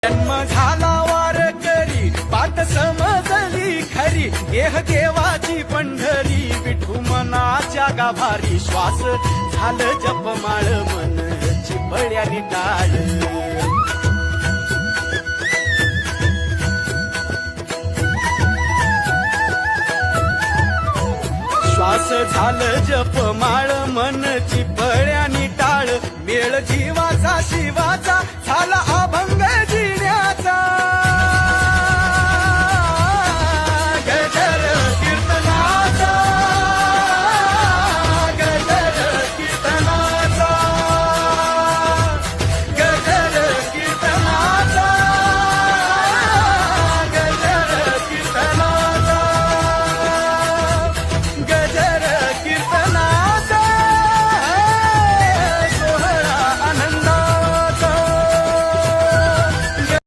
जन्म झाला वारकरी पात समजली खरी देह देवाची पंढरी विठू मनाच्या गाभारी श्वास झालं जपमाळ मन चिपळ्यानी टाळ श्वास झालं जपमाळ मन चिपळ्यानी टाळ मेळ जीवाचा शिवाचा